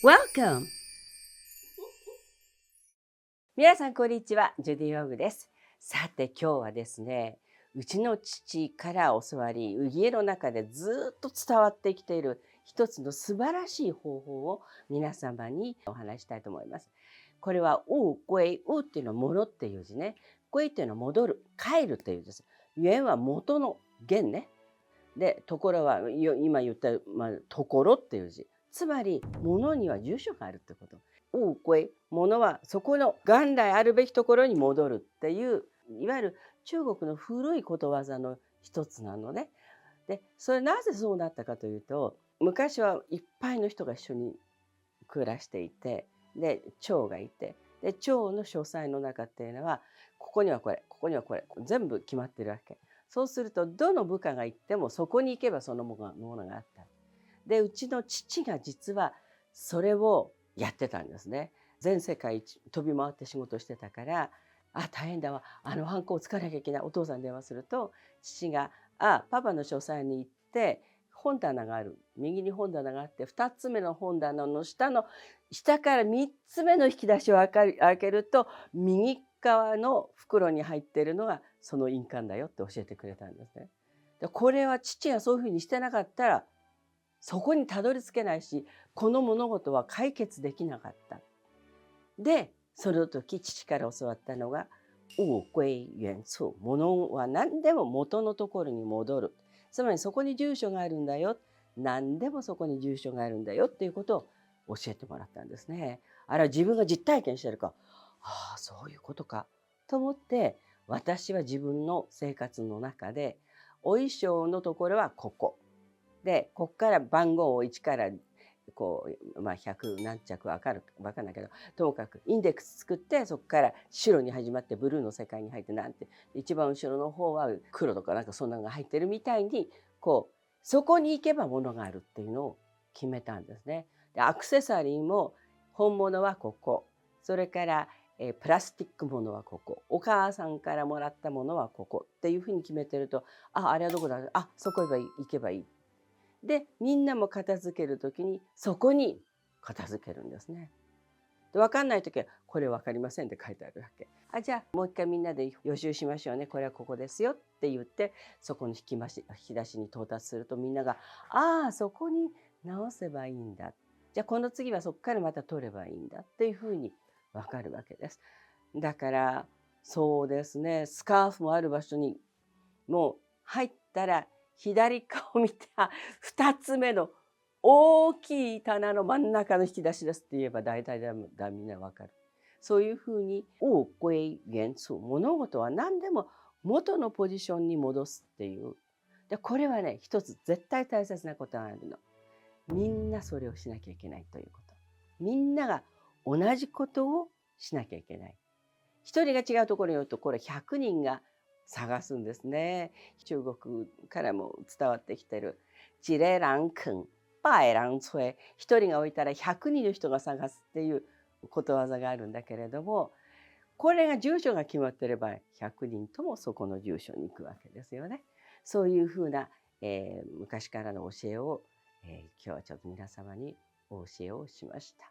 Welcome! 皆さんこんにちは、ジュディ・オグです。さて今日はですね、うちの父から教わり、家の中でずっと伝わってきている一つの素晴らしい方法を皆様にお話したいと思います。これはウ归ウっていうのは戻っていう字ね。归っていうのは戻る、帰るという字です。元は元の元ね。で、ところは今言った、ところっていう字。つまり物には住所があるってこと。ウ归、物はそこの元来あるべきところに戻るっていう、いわゆる中国の古いことわざの一つなのね。で、それなぜそうなったかというと、昔はいっぱいの人が一緒に暮らしていて、で長がいて、で長の書斎の中っていうのはここにはこれ、ここにはこれ、全部決まってるわけ。そうするとどの部下が行ってもそこに行けばそのものがあった。でうちの父が実はそれをやってたんですね。全世界飛び回って仕事してたから、大変だわ、あのハンコをつかなきゃいけない。お父さんに電話すると父がパパの書斎に行って本棚がある、右に本棚があって、2つ目の本棚の下から3つ目の引き出しを開けると右側の袋に入っているのがその印鑑だよって教えてくれたんですね。でこれは父がそういうふうにしてなかったらそこにたどり着けないし、この物事は解決できなかった。でその時父から教わったのが物归原处、物は何でも元のところに戻る。つまりそこに住所があるんだよ、何でもそこに住所があるんだよっていうことを教えてもらったんですね。あれは自分が実体験してるか、そういうことかと思って、私は自分の生活の中でお衣装のところはここで、こっから番号を1から100何着分かんないけど、ともかくインデックス作って、そこから白に始まってブルーの世界に入ってなんて、一番後ろの方は黒とかなんかそんなのが入ってるみたいに、そこに行けば物があるっていうのを決めたんですね。でアクセサリーも本物はここ、それからプラスチックものはここ、お母さんからもらったものはここっていうふうに決めてると、あれはどこだ、そこ行けばいい。でみんなも片付ける時にそこに片付けるんですね。で分かんない時は「これ分かりません」って書いてあるわけ。じゃあもう一回みんなで予習しましょうね、これはここですよって言って、そこに引き出しに到達すると、みんながそこに直せばいいんだ、じゃあこの次はそこからまた取ればいいんだっていうふうに分かるわけです。だからそうですね、スカーフもある場所にもう入ったら左側を見て2つ目の大きい棚の真ん中の引き出しですって言えば大体みんなわかる。そういうふうに物归原处、物事は何でも元のポジションに戻すっていう。でこれはね、一つ絶対大切なことがあるの。みんなそれをしなきゃいけないということ。みんなが同じことをしなきゃいけない。一人が違うところによると、これ100人が探すんですね。中国からも伝わってきてる一个人啃百人追、一人が置いたら100人の人が探すっていうことわざがあるんだけれども、これが住所が決まってれば100人ともそこの住所に行くわけですよね。そういうふうな、昔からの教えを、今日はちょっと皆様にお教えをしました。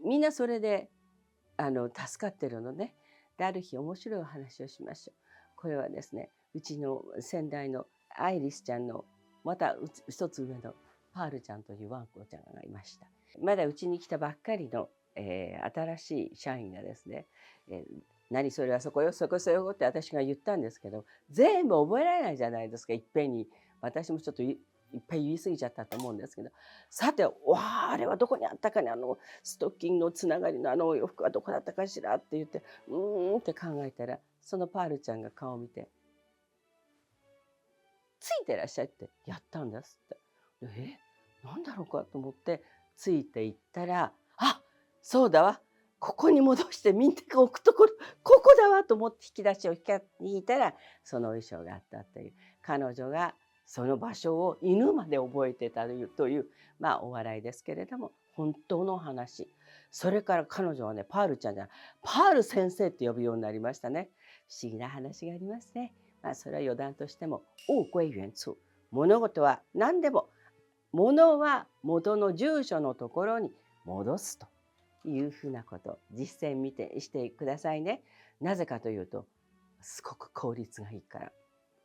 みんなそれで助かってるのね。である日面白いお話をしましょう。これはですね、うちの先代のアイリスちゃんのまた一つ上のパールちゃんというワンコちゃんがいました。まだうちに来たばっかりの、新しい社員がですね、何それはそこよそこそよって私が言ったんですけど、全部覚えられないじゃないですか、いっぺんに。私もちょっといっぱい言い過ぎちゃったと思うんですけど、さてあれはどこにあったかね、ストッキングのつながりのお洋服はどこだったかしらって言って、って考えたら、そのパールちゃんが顔を見て「ついてらっしゃい」ってやったんですって。なんだろうかと思ってついていったら、そうだわ、ここに戻してみんなが置くところ、ここだわと思って引き出しを引いたら、その衣装があったという。彼女がその場所を犬まで覚えてたという、お笑いですけれども本当の話。それから彼女はね、パールちゃんじゃない、パール先生って呼ぶようになりましたね。不思議な話がありますね。それは余談としても、物归原处、物事は何でも、物は元の住所のところに戻すというふうなこと、実践してくださいね。なぜかというと、すごく効率がいいから。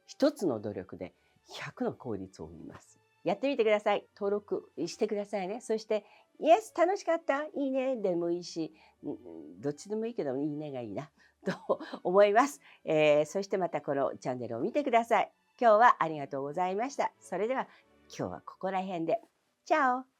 一つの努力で100の効率を生みます。やってみてください。登録してくださいね。そして、イエス楽しかった、いいねでもいいし、どっちでもいいけど、いいねがいいなと思います。そしてまたこのチャンネルを見てください。今日はありがとうございました。それでは今日はここら辺で。チャオ